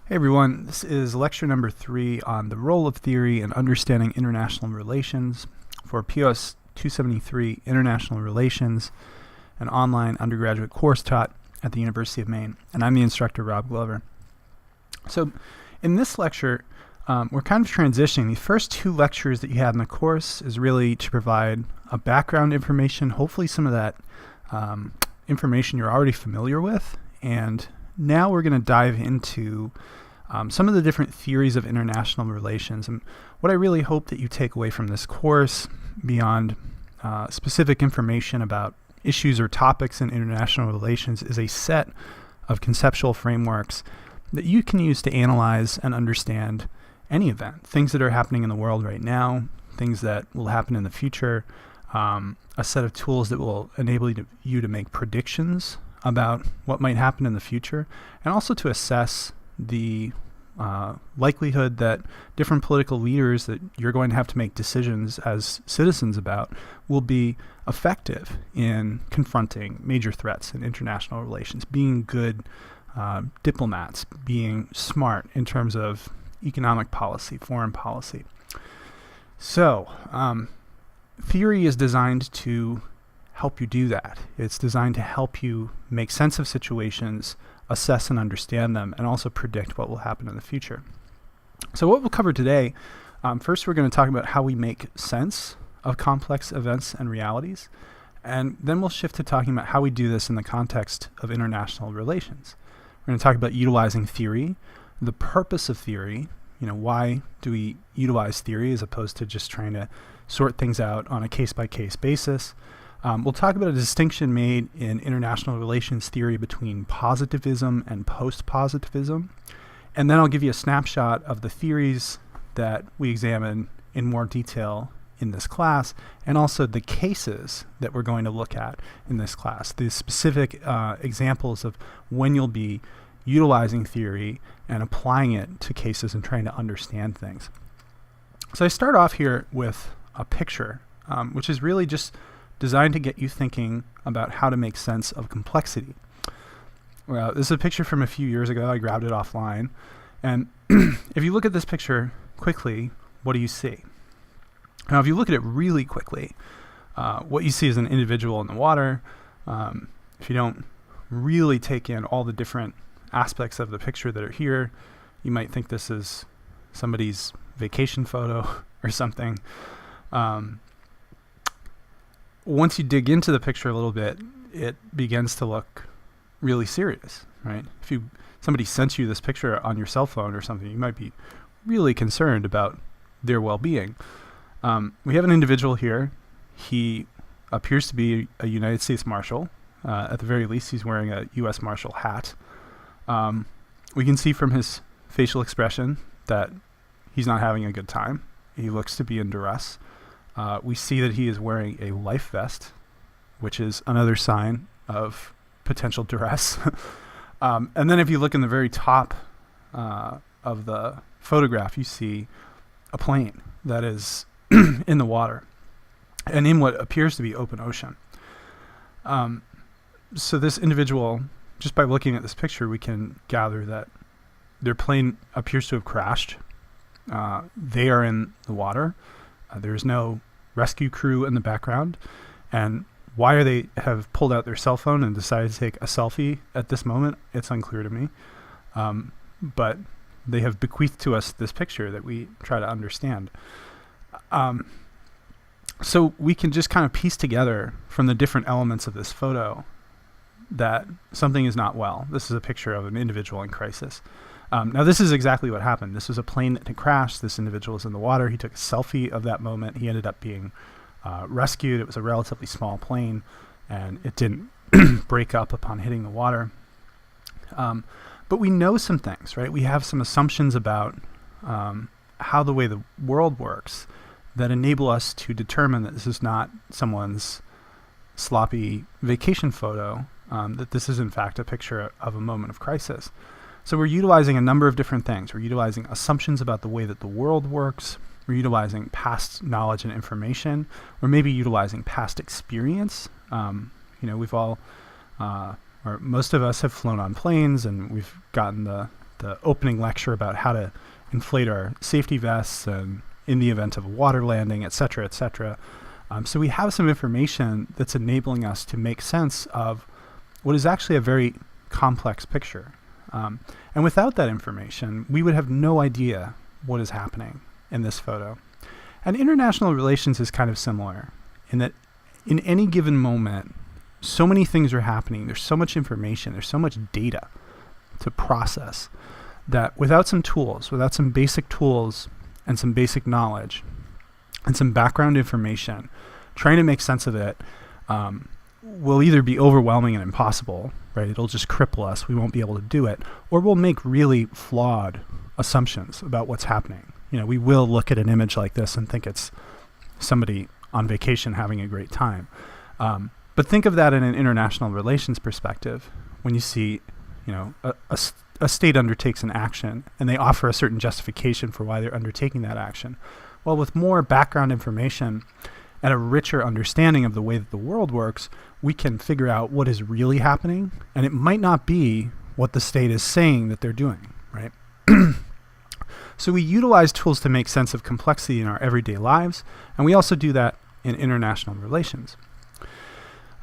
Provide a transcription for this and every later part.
Hey everyone, this is lecture number 3 on the role of theory in understanding international relations for POS 273 International Relations, an online undergraduate course taught at the University of Maine. And I'm the instructor, Rob Glover. So in this lecture, we're kind of transitioning. The first 2 lectures that you had in the course is really to provide a background information, hopefully some of that information you're already familiar with. And now we're going to dive into some of the different theories of international relations. And what I really hope that you take away from this course, beyond specific information about issues or topics in international relations, is a set of conceptual frameworks that you can use to analyze and understand any event, things that are happening in the world right now, things that will happen in the future, a set of tools that will enable you to make predictions about what might happen in the future, and also to assess the likelihood that different political leaders that you're going to have to make decisions as citizens about will be effective in confronting major threats in international relations, being good diplomats, being smart in terms of economic policy, foreign policy. So theory is designed to help you do that. It's designed to help you make sense of situations, assess and understand them, and also predict what will happen in the future. So what we'll cover today, first we're going to talk about how we make sense of complex events and realities, and then we'll shift to talking about how we do this in the context of international relations. We're going to talk about utilizing theory, the purpose of theory, why do we utilize theory as opposed to just trying to sort things out on a case-by-case basis. We'll talk about a distinction made in international relations theory between positivism and post-positivism. And then I'll give you a snapshot of the theories that we examine in more detail in this class, and also the cases that we're going to look at in this class, the specific examples of when you'll be utilizing theory and applying it to cases and trying to understand things. So I start off here with a picture, which is really just designed to get you thinking about how to make sense of complexity. Well, this is a picture from a few years ago. I grabbed it offline. And if you look at this picture quickly, what do you see? Now, if you look at it really quickly, what you see is an individual in the water. If you don't really take in all the different aspects of the picture that are here, you might think this is somebody's vacation photo or something. Once you dig into the picture a little bit, it begins to look really serious, right? If somebody sent you this picture on your cell phone or something, you might be really concerned about their well-being. We have an individual here. He appears to be a United States Marshal. At the very least, he's wearing a U.S. Marshal hat. We can see from his facial expression that he's not having a good time. He looks to be in duress. We see that he is wearing a life vest, which is another sign of potential duress. And then if you look in the very top of the photograph, you see a plane that is in the water and in what appears to be open ocean. So this individual, just by looking at this picture, we can gather that their plane appears to have crashed. They are in the water. There's no rescue crew in the background. And why they have pulled out their cell phone and decided to take a selfie at this moment, it's unclear to me. But they have bequeathed to us this picture that we try to understand. So we can just kind of piece together from the different elements of this photo that something is not well. This is a picture of an individual in crisis. Now, this is exactly what happened. This was a plane that had crashed. This individual was in the water. He took a selfie of that moment. He ended up being rescued. It was a relatively small plane, and it didn't break up upon hitting the water. But we know some things, right? We have some assumptions about how the way the world works that enable us to determine that this is not someone's sloppy vacation photo, that this is, in fact, a picture of a moment of crisis. So we're utilizing a number of different things. We're utilizing assumptions about the way that the world works. We're utilizing past knowledge and information. We're maybe utilizing past experience. We've all, or most of us have flown on planes, and we've gotten the the opening lecture about how to inflate our safety vests and in the event of a water landing, et cetera, et cetera. So we have some information that's enabling us to make sense of what is actually a very complex picture. And without that information, we would have no idea what is happening in this photo. And international relations is kind of similar in that in any given moment, so many things are happening. There's so much information. There's so much data to process that without some tools, without some basic tools and some basic knowledge and some background information, trying to make sense of it will either be overwhelming and impossible, right? It'll just cripple us. We won't be able to do it. Or we'll make really flawed assumptions about what's happening. We will look at an image like this and think it's somebody on vacation having a great time. But think of that in an international relations perspective. When you see, a state undertakes an action and they offer a certain justification for why they're undertaking that action. Well, with more background information and a richer understanding of the way that the world works, we can figure out what is really happening, and it might not be what the state is saying that they're doing, right? So we utilize tools to make sense of complexity in our everyday lives, and we also do that in international relations.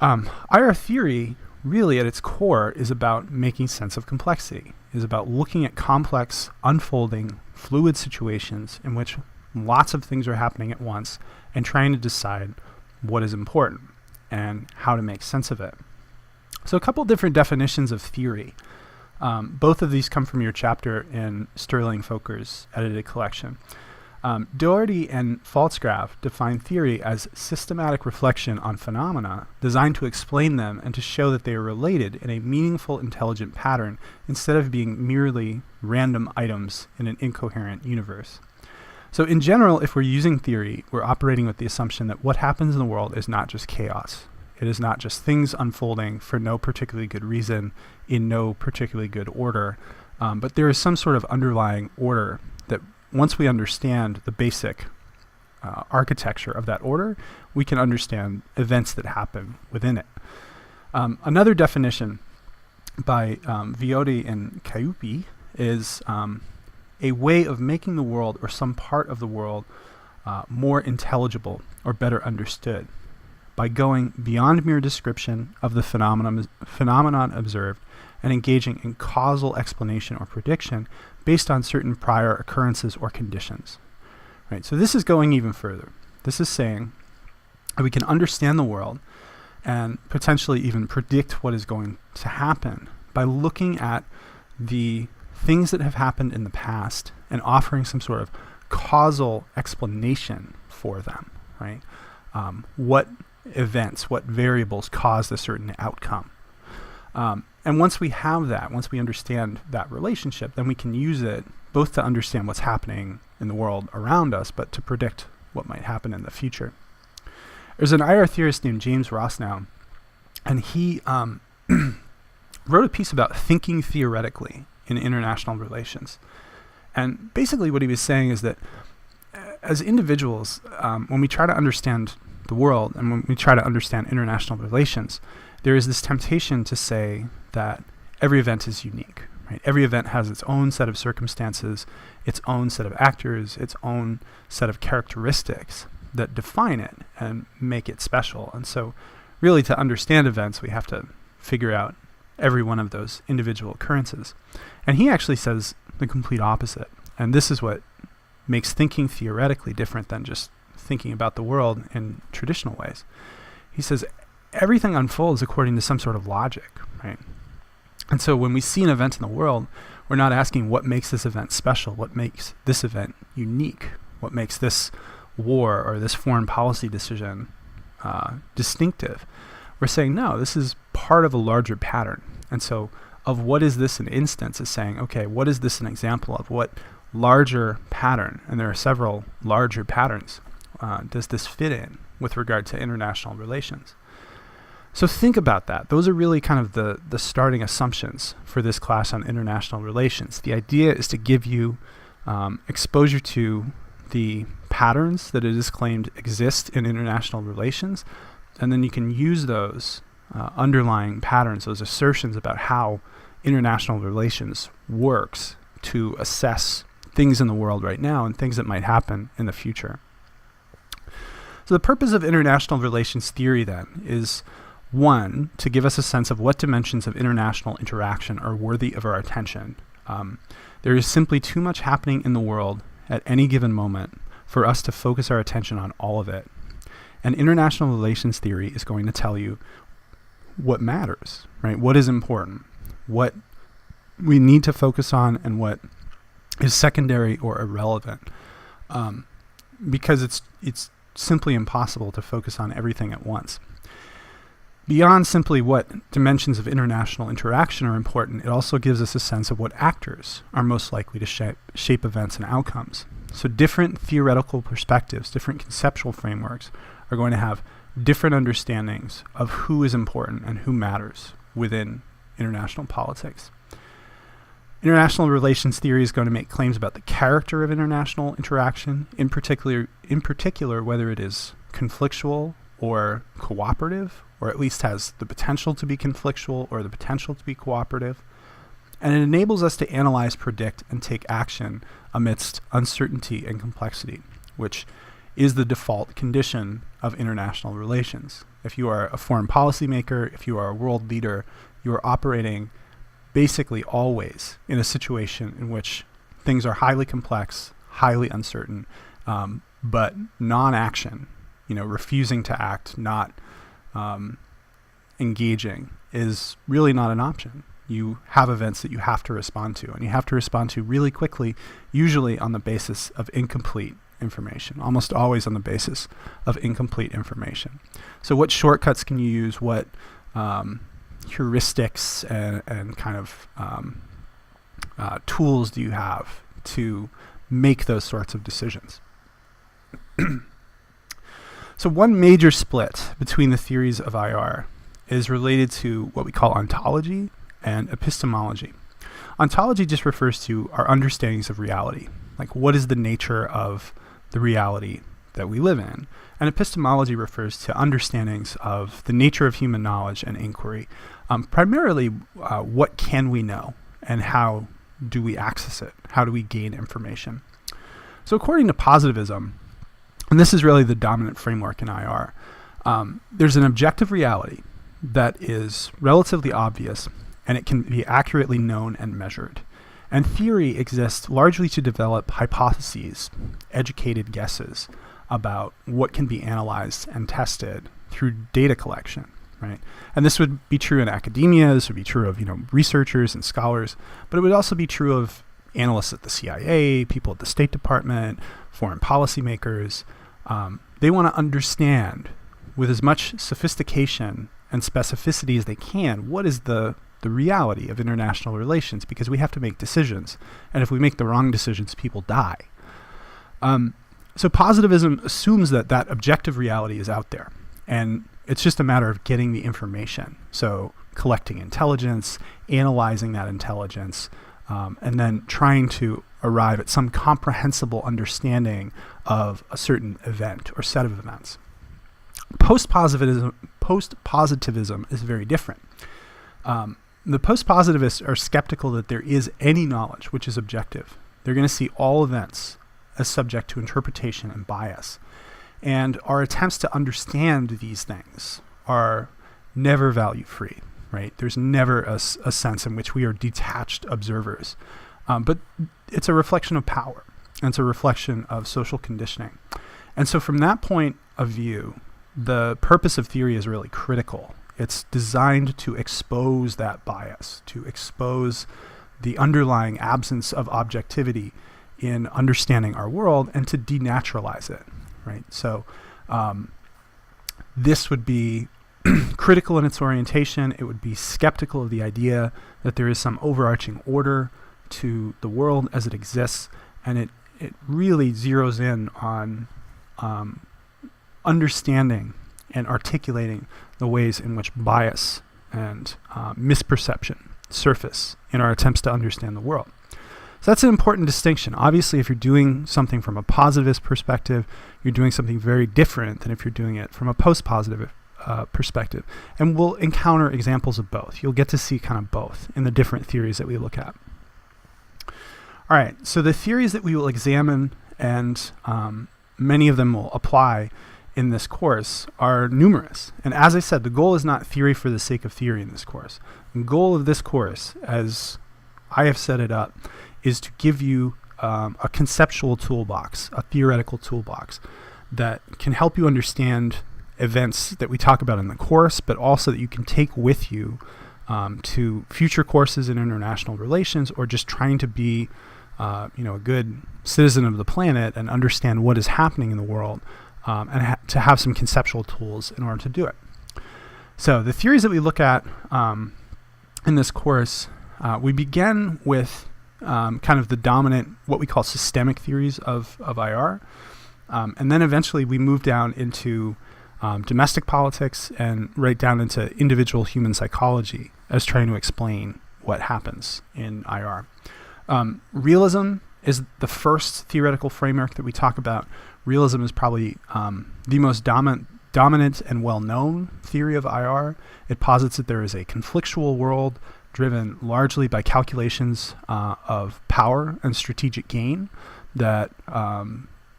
IR theory, really at its core, is about making sense of complexity, is about looking at complex, unfolding, fluid situations in which lots of things are happening at once and trying to decide what is important and how to make sense of it. So a couple different definitions of theory. Both of these come from your chapter in Sterling Foker's edited collection. Doherty and Pfalzgraf define theory as systematic reflection on phenomena designed to explain them and to show that they are related in a meaningful, intelligent pattern instead of being merely random items in an incoherent universe. So in general, if we're using theory, we're operating with the assumption that what happens in the world is not just chaos. It is not just things unfolding for no particularly good reason, in no particularly good order, but there is some sort of underlying order that once we understand the basic architecture of that order, we can understand events that happen within it. Another definition by Viotti and Caiupi is a way of making the world or some part of the world more intelligible or better understood by going beyond mere description of the phenomenon observed and engaging in causal explanation or prediction based on certain prior occurrences or conditions. Right? So this is going even further. This is saying that we can understand the world and potentially even predict what is going to happen by looking at the things that have happened in the past and offering some sort of causal explanation for them, right? What events, what variables caused a certain outcome. And once we have that, once we understand that relationship, then we can use it both to understand what's happening in the world around us, but to predict what might happen in the future. There's an IR theorist named James Rossnow, and he wrote a piece about thinking theoretically in international relations. And basically what he was saying is that as individuals, when we try to understand the world and when we try to understand international relations, there is this temptation to say that every event is unique, right? Every event has its own set of circumstances, its own set of actors, its own set of characteristics that define it and make it special. And so really to understand events, we have to figure out every one of those individual occurrences. And he actually says the complete opposite. And this is what makes thinking theoretically different than just thinking about the world in traditional ways. He says everything unfolds according to some sort of logic, right? And so when we see an event in the world, we're not asking what makes this event special, what makes this event unique, what makes this war or this foreign policy decision distinctive. We're saying, no, this is part of a larger pattern. And so of what is this an instance is saying, okay, what is this an example of? What larger pattern, and there are several larger patterns, does this fit in with regard to international relations? So think about that. Those are really kind of the starting assumptions for this class on international relations. The idea is to give you exposure to the patterns that it is claimed exist in international relations, and then you can use those underlying patterns, those assertions about how international relations works to assess things in the world right now and things that might happen in the future. So the purpose of international relations theory then is, one, to give us a sense of what dimensions of international interaction are worthy of our attention. There is simply too much happening in the world at any given moment for us to focus our attention on all of it. And international relations theory is going to tell you what matters, right? What is important, what we need to focus on, and what is secondary or irrelevant. Because it's simply impossible to focus on everything at once. Beyond simply what dimensions of international interaction are important, it also gives us a sense of what actors are most likely to shape events and outcomes. So different theoretical perspectives, different conceptual frameworks are going to have different understandings of who is important and who matters within international politics. International relations theory is going to make claims about the character of international interaction, in particular whether it is conflictual or cooperative, or at least has the potential to be conflictual or the potential to be cooperative. And it enables us to analyze, predict, and take action amidst uncertainty and complexity, which is the default condition of international relations. If you are a foreign policymaker, if you are a world leader, you are operating basically always in a situation in which things are highly complex, highly uncertain, but non-action, refusing to act, not engaging, is really not an option. You have events that you have to respond to, and you have to respond to really quickly, usually on the basis of incomplete information, almost always on the basis of incomplete information. So what shortcuts can you use? What heuristics and kind of tools do you have to make those sorts of decisions? So one major split between the theories of IR is related to what we call ontology and epistemology. Ontology just refers to our understandings of reality, like what is the nature of the reality that we live in. And epistemology refers to understandings of the nature of human knowledge and inquiry, primarily what can we know and how do we access it, how do we gain information. So according to positivism, and this is really the dominant framework in IR, there's an objective reality that is relatively obvious and it can be accurately known and measured. And theory exists largely to develop hypotheses, educated guesses about what can be analyzed and tested through data collection, right? And this would be true in academia, this would be true of, researchers and scholars, but it would also be true of analysts at the CIA, people at the State Department, foreign policymakers. They want to understand with as much sophistication and specificity as they can what is the reality of international relations, because we have to make decisions. And if we make the wrong decisions, people die. So positivism assumes that objective reality is out there. And it's just a matter of getting the information. So collecting intelligence, analyzing that intelligence, and then trying to arrive at some comprehensible understanding of a certain event or set of events. Post-positivism is very different. The post-positivists are skeptical that there is any knowledge which is objective. They're going to see all events as subject to interpretation and bias. And our attempts to understand these things are never value-free, right? There's never a sense in which we are detached observers. But it's a reflection of power, and it's a reflection of social conditioning. And so from that point of view, the purpose of theory is really critical. It's designed to expose that bias, to expose the underlying absence of objectivity in understanding our world, and to denaturalize it, right? So this would be critical in its orientation. It would be skeptical of the idea that there is some overarching order to the world as it exists, and it really zeroes in on understanding and articulating the ways in which bias and misperception surface in our attempts to understand the world. So that's an important distinction. Obviously, if you're doing something from a positivist perspective, you're doing something very different than if you're doing it from a post-positive perspective. And we'll encounter examples of both. You'll get to see kind of both in the different theories that we look at. All right, so the theories that we will examine, and many of them will apply in this course, are numerous. And as I said, the goal is not theory for the sake of theory in this course. The goal of this course, as I have set it up, is to give you a conceptual toolbox, a theoretical toolbox that can help you understand events that we talk about in the course, but also that you can take with you to future courses in international relations, or just trying to be a good citizen of the planet and understand what is happening in the world, and to have some conceptual tools in order to do it. So the theories that we look at in this course, we begin with kind of the dominant, what we call systemic theories of IR. And then eventually we move down into domestic politics and right down into individual human psychology as trying to explain what happens in IR. Realism is the first theoretical framework that we talk about. Realism is probably the most dominant and well-known theory of IR. It posits that there is a conflictual world driven largely by calculations of power and strategic gain, that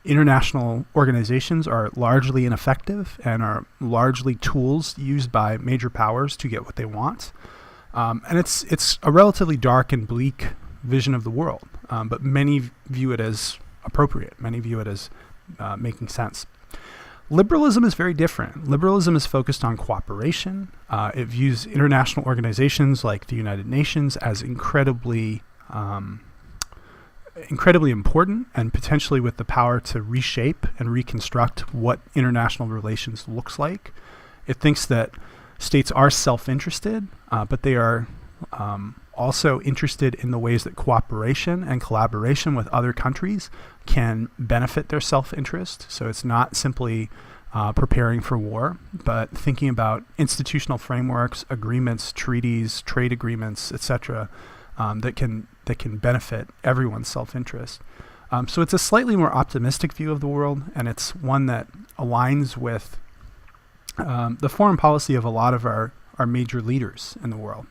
international organizations are largely ineffective and are largely tools used by major powers to get what they want. And it's a relatively dark and bleak vision of the world, but many view it as appropriate. Many view it as making sense. Liberalism is very different. Liberalism is focused on cooperation. It views international organizations like the United Nations as incredibly important, and potentially with the power to reshape and reconstruct what international relations looks like. It thinks that states are self-interested, but they are also interested in the ways that cooperation and collaboration with other countries can benefit their self-interest. So it's not simply preparing for war, but thinking about institutional frameworks, agreements, treaties, trade agreements, etc., that can benefit everyone's self-interest. So it's a slightly more optimistic view of the world, and it's one that aligns with the foreign policy of a lot of our major leaders in the world.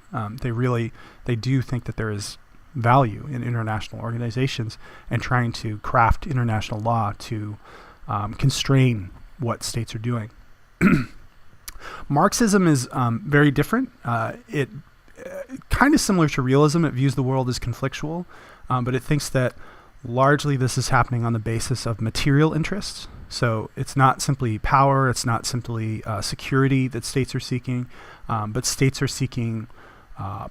They do think that there is value in international organizations and trying to craft international law to constrain what states are doing. Marxism is very different. It kind of similar to realism. It views the world as conflictual, but it thinks that largely this is happening on the basis of material interests. So it's not simply power, it's not simply security that states are seeking, but states are seeking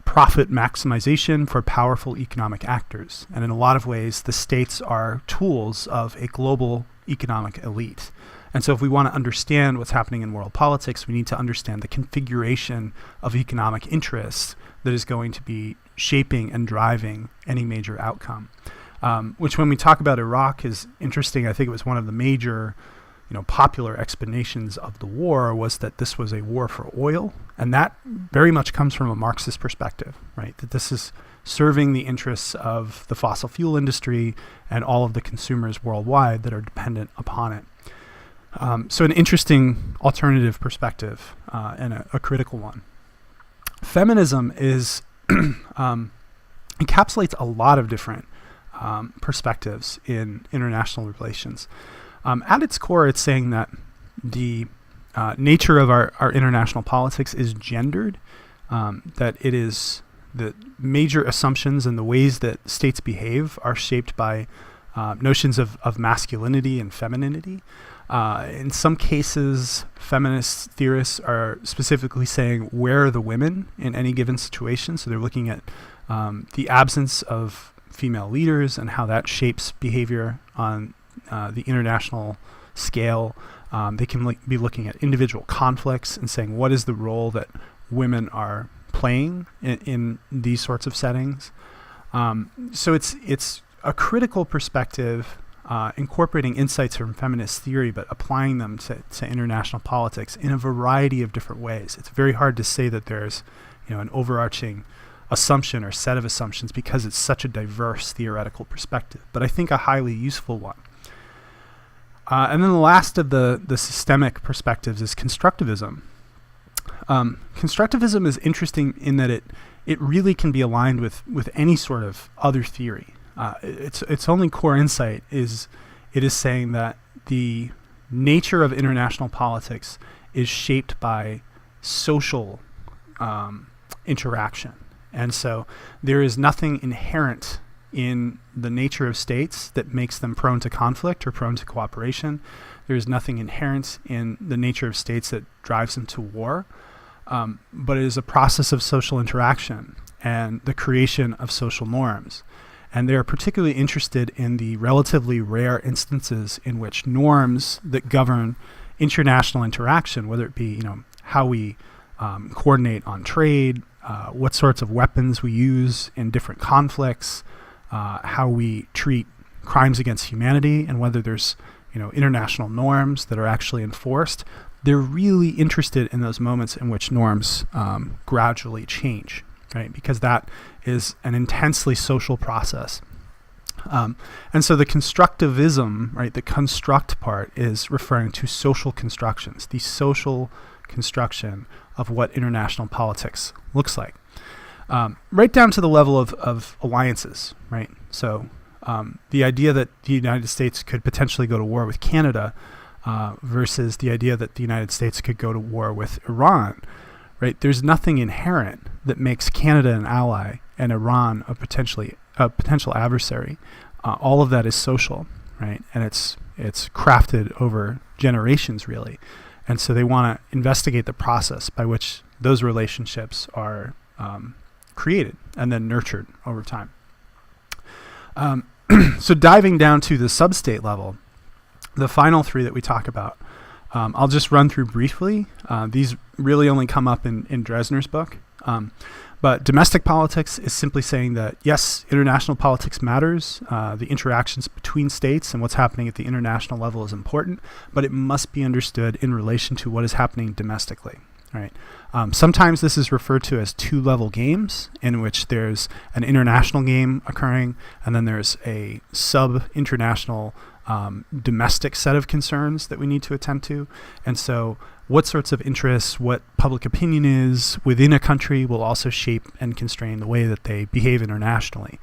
profit maximization for powerful economic actors. And in a lot of ways, the states are tools of a global economic elite. And so if we want to understand what's happening in world politics, we need to understand the configuration of economic interests that is going to be shaping and driving any major outcome. Which when we talk about Iraq is interesting. I think it was one of the major popular explanations of the war was that this was a war for oil. And that very much comes from a Marxist perspective, right? That this is serving the interests of the fossil fuel industry and all of the consumers worldwide that are dependent upon it. So an interesting alternative perspective and a critical one. Feminism is encapsulates a lot of different perspectives in international relations. At its core, it's saying that the nature of our international politics is gendered, that it is the major assumptions and the ways that states behave are shaped by notions of masculinity and femininity. In some cases, feminist theorists are specifically saying where are the women in any given situation. So they're looking at the absence of female leaders and how that shapes behavior on the international scale. They can be looking at individual conflicts and saying what is the role that women are playing in these sorts of settings. So it's a critical perspective, incorporating insights from feminist theory, but applying them to international politics in a variety of different ways. It's very hard to say that there's an overarching assumption or set of assumptions because it's such a diverse theoretical perspective, but I think a highly useful one. And then the last of the systemic perspectives is constructivism. Constructivism is interesting in that it really can be aligned with any sort of other theory. its only core insight is it is saying that the nature of international politics is shaped by social interaction. And so there is nothing inherent in the nature of states that makes them prone to conflict or prone to cooperation. There is nothing inherent in the nature of states that drives them to war, but it is a process of social interaction and the creation of social norms. And they're particularly interested in the relatively rare instances in which norms that govern international interaction, whether it be how we coordinate on trade, what sorts of weapons we use in different conflicts, how we treat crimes against humanity, and whether there's international norms that are actually enforced. They're really interested in those moments in which norms gradually change, right? Because that is an intensely social process. And so the constructivism, right, the construct part is referring to social constructions, the social construction of what international politics looks like. Right down to the level of alliances, right? So the idea that the United States could potentially go to war with Canada versus the idea that the United States could go to war with Iran, right? There's nothing inherent that makes Canada an ally and Iran a potential adversary. All of that is social, right? And it's crafted over generations, really. And so they want to investigate the process by which those relationships are created and then nurtured over time. So diving down to the sub-state level, the final three that we talk about, I'll just run through briefly. These really only come up in Dresner's book. But domestic politics is simply saying that, yes, international politics matters. The interactions between states and what's happening at the international level is important, but it must be understood in relation to what is happening domestically. Right. Sometimes this is referred to as two-level games, in which there's an international game occurring, and then there's a sub-international domestic set of concerns that we need to attend to. And so what sorts of interests, what public opinion is within a country will also shape and constrain the way that they behave internationally.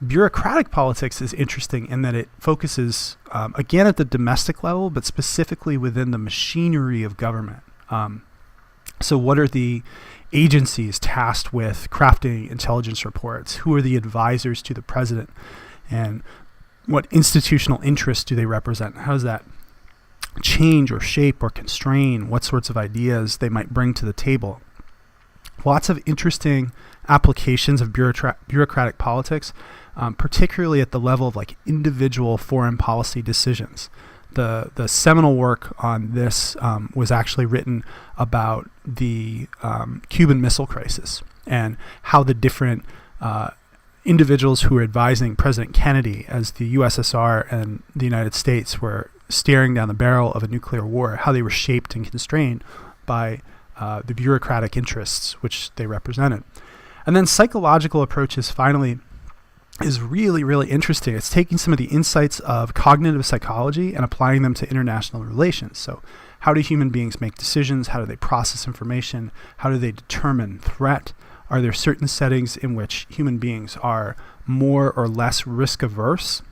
Bureaucratic politics is interesting in that it focuses, again, at the domestic level, but specifically within the machinery of government. So what are the agencies tasked with crafting intelligence reports? Who are the advisors to the president? And what institutional interests do they represent? How does that change or shape or constrain what sorts of ideas they might bring to the table? Lots of interesting applications of bureaucratic politics, particularly at the level of like individual foreign policy decisions. The seminal work on this was actually written about the Cuban Missile Crisis and how the different individuals who were advising President Kennedy as the USSR and the United States were staring down the barrel of a nuclear war, how they were shaped and constrained by the bureaucratic interests which they represented. And then psychological approaches finally is really, really interesting. It's taking some of the insights of cognitive psychology and applying them to international relations. So how do human beings make decisions? How do they process information? How do they determine threat? Are there certain settings in which human beings are more or less risk averse?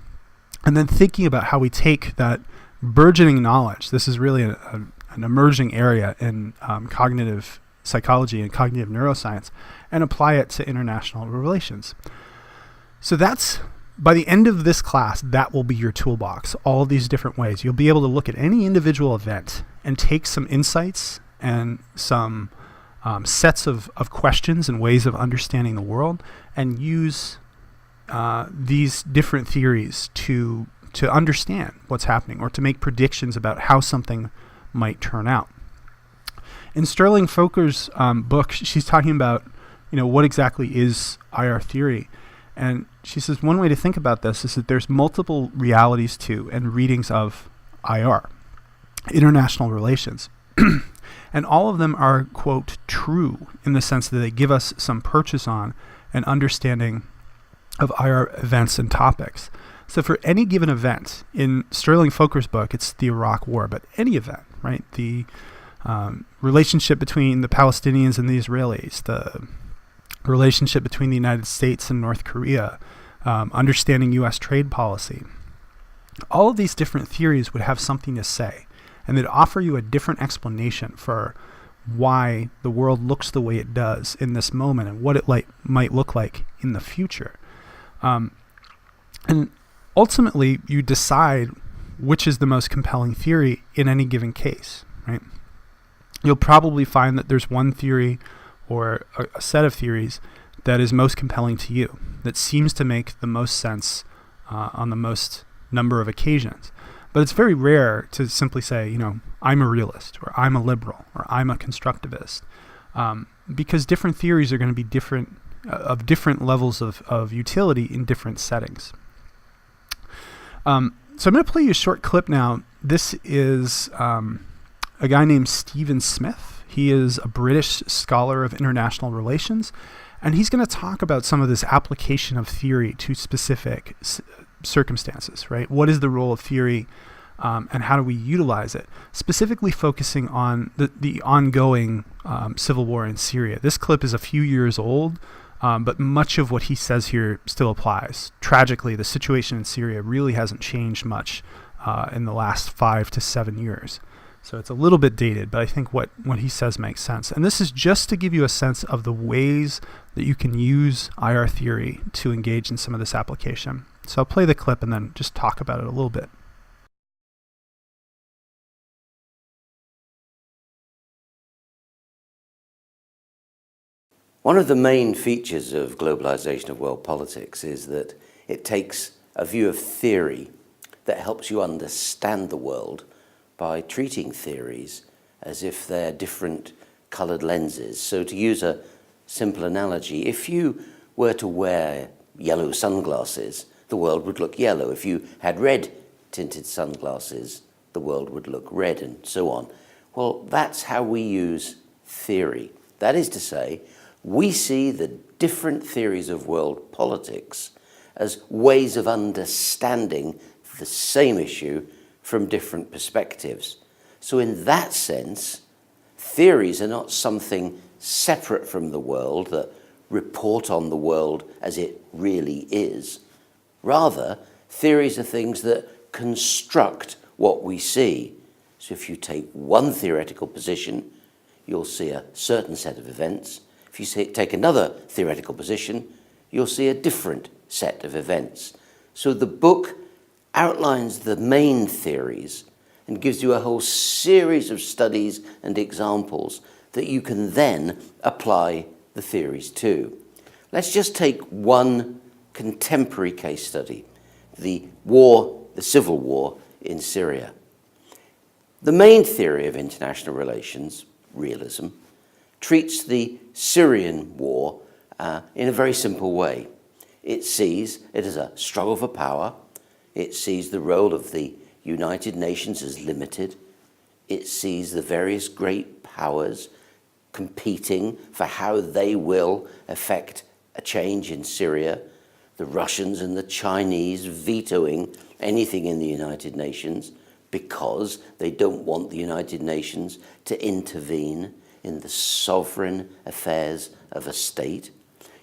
And then thinking about how we take that burgeoning knowledge. This is really an emerging area in cognitive psychology and cognitive neuroscience, and apply it to international relations. So that's, by the end of this class, that will be your toolbox, all of these different ways. You'll be able to look at any individual event and take some insights and some sets of questions and ways of understanding the world, and use these different theories to understand what's happening or to make predictions about how something might turn out. In Sterling Foker's book, she's talking about, what exactly is IR theory. And she says one way to think about this is that there's multiple realities to and readings of IR, international relations. And all of them are, quote, true in the sense that they give us some purchase on an understanding of IR events and topics. So for any given event, in Sterling Foker's book, it's the Iraq War, but any event, right? The relationship between the Palestinians and the Israelis, the relationship between the United States and North Korea, understanding U.S. trade policy. All of these different theories would have something to say, and they'd offer you a different explanation for why the world looks the way it does in this moment and what it might look like in the future. And ultimately, you decide which is the most compelling theory in any given case, right? You'll probably find that there's one theory or a set of theories that is most compelling to you, that seems to make the most sense on the most number of occasions. But it's very rare to simply say, I'm a realist, or I'm a liberal, or I'm a constructivist, because different theories are going to be different levels of utility in different settings. So I'm going to play you a short clip now. This is a guy named Stephen Smith. He is a British scholar of international relations, and he's going to talk about some of this application of theory to specific circumstances, right? What is the role of theory, and how do we utilize it? Specifically focusing on the ongoing civil war in Syria. This clip is a few years old, but much of what he says here still applies. Tragically, the situation in Syria really hasn't changed much in the last 5 to 7 years. So it's a little bit dated, but I think what he says makes sense. And this is just to give you a sense of the ways that you can use IR theory to engage in some of this application. So I'll play the clip and then just talk about it a little bit. One of the main features of globalization of world politics is that it takes a view of theory that helps you understand the world by treating theories as if they're different colored lenses. So to use a simple analogy, if you were to wear yellow sunglasses, the world would look yellow. If you had red tinted sunglasses, the world would look red, and so on. Well, that's how we use theory. That is to say, we see the different theories of world politics as ways of understanding the same issue from different perspectives. So in that sense, theories are not something separate from the world that report on the world as it really is. Rather, theories are things that construct what we see. So if you take one theoretical position, you'll see a certain set of events. If you take another theoretical position, you'll see a different set of events. So the book outlines the main theories and gives you a whole series of studies and examples that you can then apply the theories to. Let's just take one contemporary case study, the civil war in Syria. The main theory of international relations, realism, treats the Syrian war in a very simple way. It sees it as a struggle for power. It sees the role of the United Nations as limited. It sees the various great powers competing for how they will effect a change in Syria. The Russians and the Chinese vetoing anything in the United Nations because they don't want the United Nations to intervene in the sovereign affairs of a state.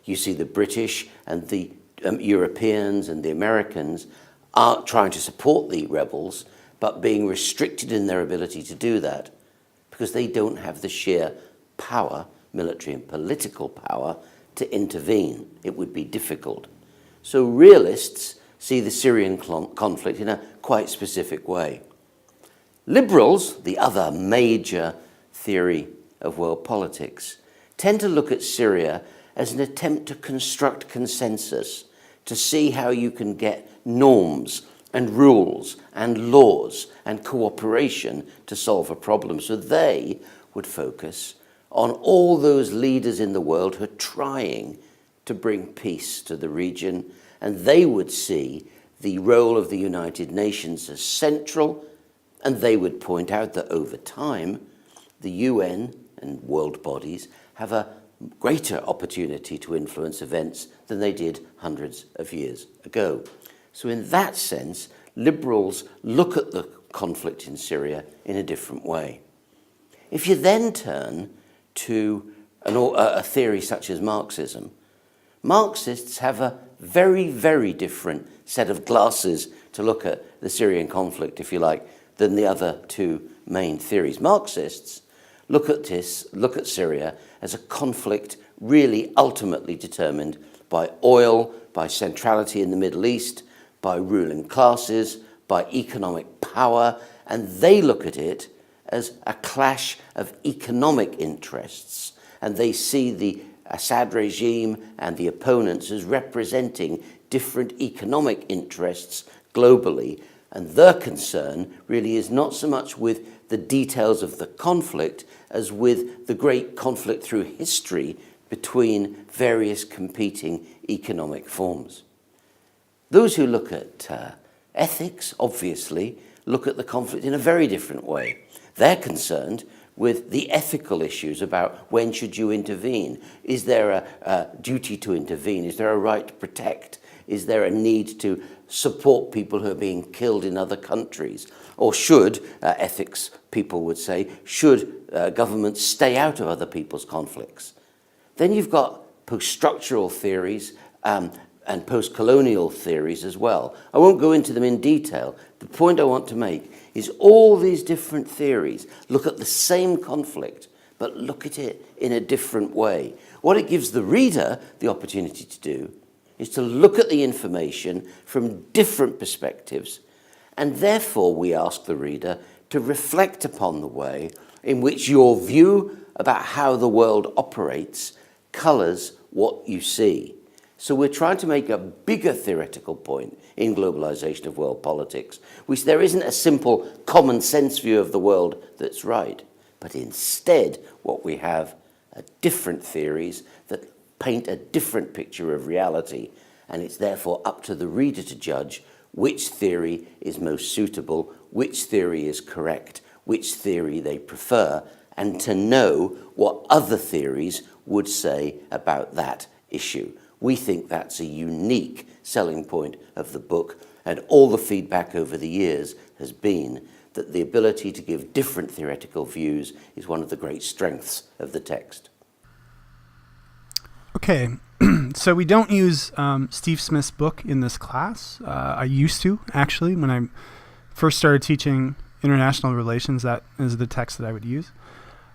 You see the British and the Europeans and the Americans are trying to support the rebels, but being restricted in their ability to do that because they don't have the sheer power, military and political power, to intervene. It would be difficult. So realists see the Syrian conflict in a quite specific way. Liberals, the other major theory of world politics, tend to look at Syria as an attempt to construct consensus, to see how you can get norms and rules and laws and cooperation to solve a problem. So they would focus on all those leaders in the world who are trying to bring peace to the region, and they would see the role of the United Nations as central, and they would point out that over time, the UN and world bodies have a greater opportunity to influence events than they did hundreds of years ago. So in that sense, liberals look at the conflict in Syria in a different way. If you then turn to a theory such as Marxism, Marxists have a very, very different set of glasses to look at the Syrian conflict, if you like, than the other two main theories. Marxists look at Syria as a conflict really ultimately determined by oil, by centrality in the Middle East, by ruling classes, by economic power, and they look at it as a clash of economic interests, and they see the Assad regime and the opponents as representing different economic interests globally, and their concern really is not so much with the details of the conflict as with the great conflict through history between various competing economic forms. Those who look at ethics, obviously, look at the conflict in a very different way. They're concerned with the ethical issues about when should you intervene. Is there a duty to intervene? Is there a right to protect? Is there a need to support people who are being killed in other countries? Or should, ethics people would say, should governments stay out of other people's conflicts? Then you've got post-structural theories and post-colonial theories as well. I won't go into them in detail. The point I want to make is all these different theories look at the same conflict, but look at it in a different way. What it gives the reader the opportunity to do is to look at the information from different perspectives, and therefore we ask the reader to reflect upon the way in which your view about how the world operates colours what you see. So we're trying to make a bigger theoretical point in globalization of world politics, which there isn't a simple common sense view of the world that's right, but instead what we have are different theories that paint a different picture of reality, and it's therefore up to the reader to judge which theory is most suitable, which theory is correct, which theory they prefer, and to know what other theories would say about that issue. We think that's a unique selling point of the book, and all the feedback over the years has been that the ability to give different theoretical views is one of the great strengths of the text. Okay, so we don't use Steve Smith's book in this class. I used to, actually, when I first started teaching international relations. That is the text that I would use.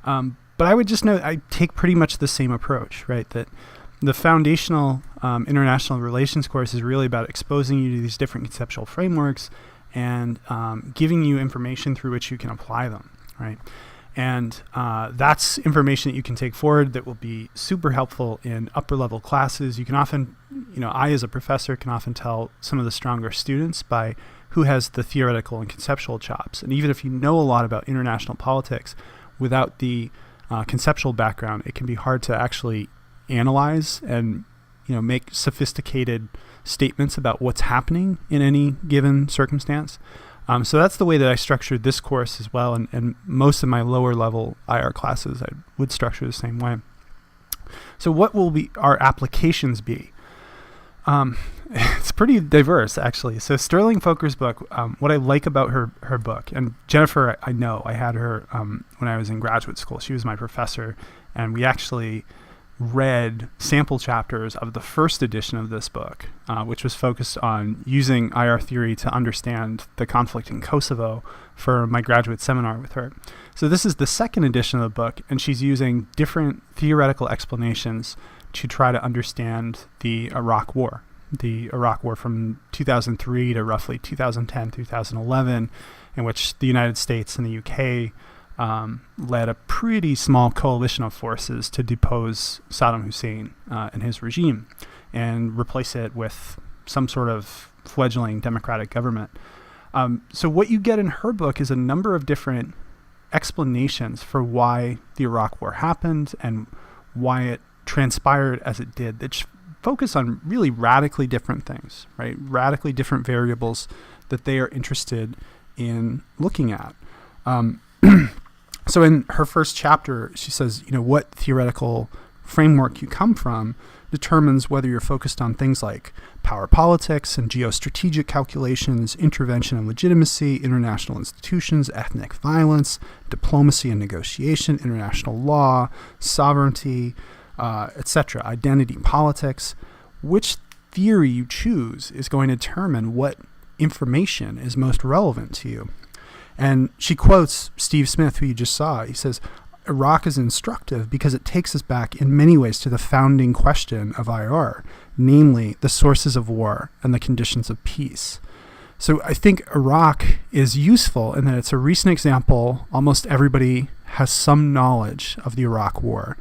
But I would just note I take pretty much the same approach, right? That the foundational international relations course is really about exposing you to these different conceptual frameworks and giving you information through which you can apply them, right? And that's information that you can take forward that will be super helpful in upper level classes. You can often, I as a professor can often tell some of the stronger students by who has the theoretical and conceptual chops. And even if you know a lot about international politics, without the conceptual background, it can be hard to actually analyze and make sophisticated statements about what's happening in any given circumstance. So that's the way that I structured this course as well, and most of my lower level IR classes I would structure the same way. So what will our applications be? It's pretty diverse, actually. So Sterling Foker's book, what I like about her book, and Jennifer, I know, I had her when I was in graduate school. She was my professor, and we actually read sample chapters of the first edition of this book, which was focused on using IR theory to understand the conflict in Kosovo for my graduate seminar with her. So this is the second edition of the book, and she's using different theoretical explanations to try to understand the Iraq War. The Iraq War from 2003 to roughly 2010, 2011, in which the United States and the UK led a pretty small coalition of forces to depose Saddam Hussein and his regime and replace it with some sort of fledgling democratic government. So what you get in her book is a number of different explanations for why the Iraq War happened and why it transpired as it did, that focus on really radically different things, right? Radically different variables that they are interested in looking at. So in her first chapter, she says, what theoretical framework you come from determines whether you're focused on things like power politics and geostrategic calculations, intervention and legitimacy, international institutions, ethnic violence, diplomacy and negotiation, international law, sovereignty, etc., identity politics. Which theory you choose is going to determine what information is most relevant to you. And she quotes Steve Smith, who you just saw. He says, Iraq is instructive because it takes us back in many ways to the founding question of IR, namely the sources of war and the conditions of peace. So I think Iraq is useful in that it's a recent example. Almost everybody has some knowledge of the Iraq War,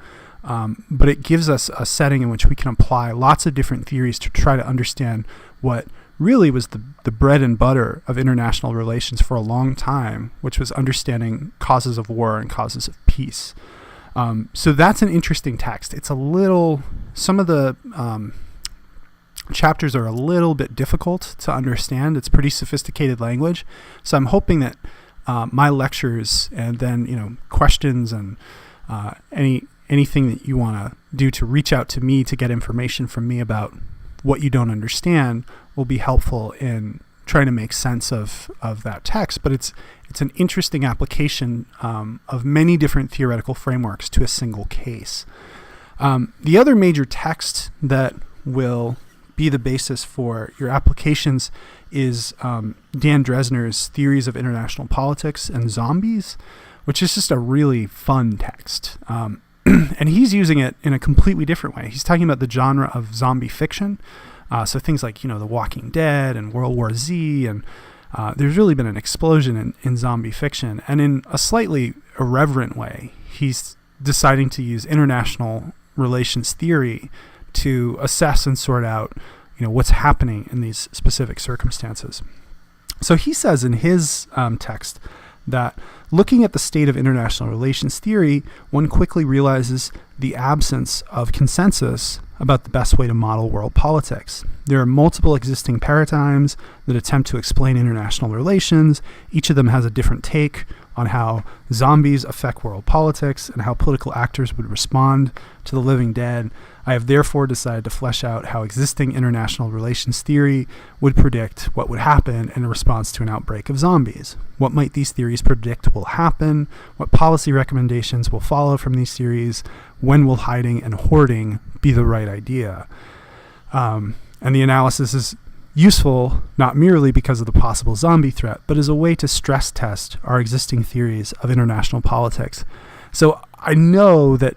but it gives us a setting in which we can apply lots of different theories to try to understand what really was the bread and butter of international relations for a long time, which was understanding causes of war and causes of peace. So that's an interesting text. It's some of the chapters are a little bit difficult to understand. It's pretty sophisticated language. So I'm hoping that my lectures and then, questions and anything that you want to do to reach out to me to get information from me about what you don't understand will be helpful in trying to make sense of that text. But it's an interesting application of many different theoretical frameworks to a single case. The other major text that will be the basis for your applications is Dan Dresner's Theories of International Politics and Zombies, which is just a really fun text. And he's using it in a completely different way. He's talking about the genre of zombie fiction. So things like, The Walking Dead and World War Z. And there's really been an explosion in zombie fiction. And in a slightly irreverent way, he's deciding to use international relations theory to assess and sort out, what's happening in these specific circumstances. So he says in his text that looking at the state of international relations theory, one quickly realizes the absence of consensus about the best way to model world politics. There are multiple existing paradigms that attempt to explain international relations. Each of them has a different take on how zombies affect world politics and how political actors would respond to the living dead. I have therefore decided to flesh out how existing international relations theory would predict what would happen in response to an outbreak of zombies. What might these theories predict will happen? What policy recommendations will follow from these theories? When will hiding and hoarding be the right idea? And the analysis is useful not merely because of the possible zombie threat, but as a way to stress test our existing theories of international politics. So I know that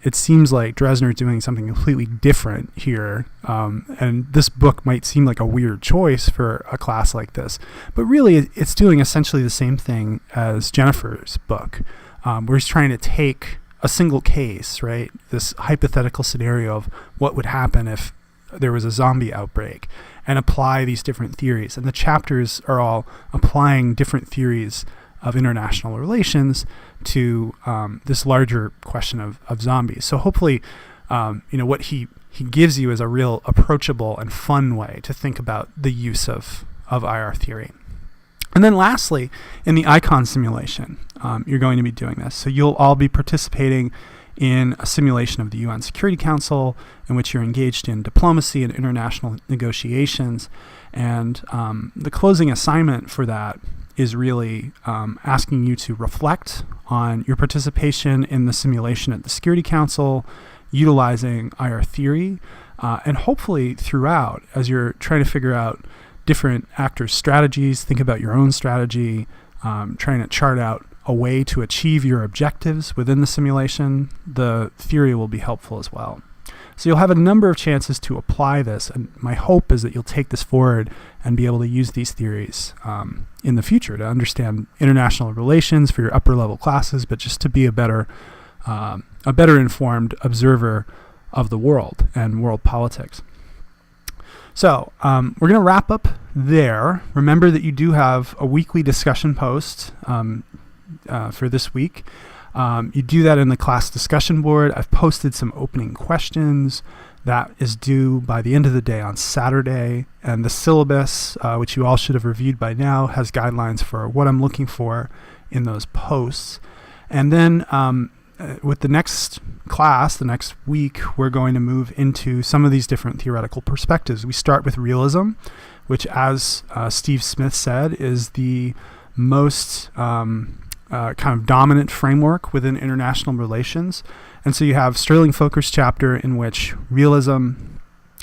it seems like Dresner is doing something completely different here, and this book might seem like a weird choice for a class like this, but really it's doing essentially the same thing as Jennifer's book, where he's trying to take a single case, right? This hypothetical scenario of what would happen if there was a zombie outbreak, and apply these different theories. And the chapters are all applying different theories of international relations to this larger question of zombies. So hopefully, what he gives you is a real approachable and fun way to think about the use of IR theory. And then lastly, in the icon simulation, you're going to be doing this. So you'll all be participating in a simulation of the UN Security Council in which you're engaged in diplomacy and international negotiations. And the closing assignment for that is really asking you to reflect on your participation in the simulation at the Security Council, utilizing IR theory, and hopefully throughout, as you're trying to figure out different actors' strategies, think about your own strategy, trying to chart out a way to achieve your objectives within the simulation, the theory will be helpful as well. So you'll have a number of chances to apply this, and my hope is that you'll take this forward and be able to use these theories in the future to understand international relations for your upper level classes, but just to be a better informed observer of the world and world politics. So we're going to wrap up there. Remember that you do have a weekly discussion post for this week. You do that in the class discussion board. I've posted some opening questions. That is due by the end of the day on Saturday. And the syllabus, which you all should have reviewed by now, has guidelines for what I'm looking for in those posts. And then with the next class, the next week, we're going to move into some of these different theoretical perspectives. We start with realism, which, as Steve Smith said, is the most kind of dominant framework within international relations. And so you have Sterling Foker's chapter in which realism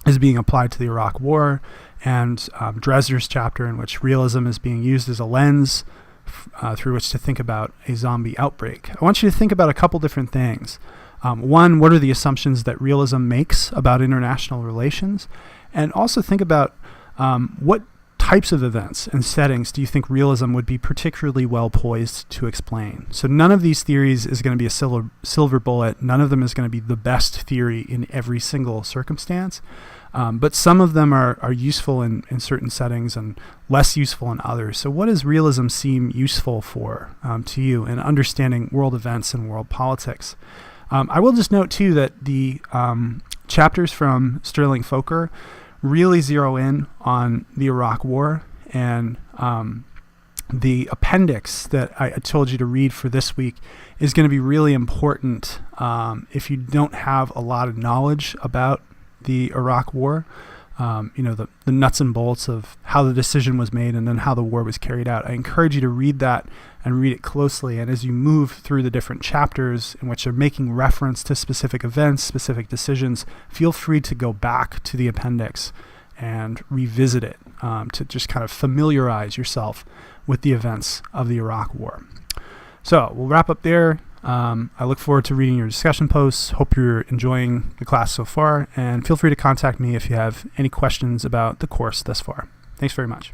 is being applied to the Iraq War, and Dresner's chapter in which realism is being used as a lens through which to think about a zombie outbreak. I want you to think about a couple different things. One, what are the assumptions that realism makes about international relations? And also think about what types of events and settings do you think realism would be particularly well poised to explain? So none of these theories is going to be a silver bullet. None of them is going to be the best theory in every single circumstance. But some of them are useful in certain settings and less useful in others. So what does realism seem useful for to you in understanding world events and world politics? I will just note, too, that the chapters from Sterling Foker really zero in on the Iraq War, and the appendix that I told you to read for this week is going to be really important if you don't have a lot of knowledge about the Iraq War, the nuts and bolts of how the decision was made and then how the war was carried out. I encourage you to read that and read it closely. And as you move through the different chapters in which are making reference to specific events, specific decisions, feel free to go back to the appendix and revisit it to just kind of familiarize yourself with the events of the Iraq War. So we'll wrap up there. I look forward to reading your discussion posts. Hope you're enjoying the class so far, and feel free to contact me if you have any questions about the course thus far. Thanks very much.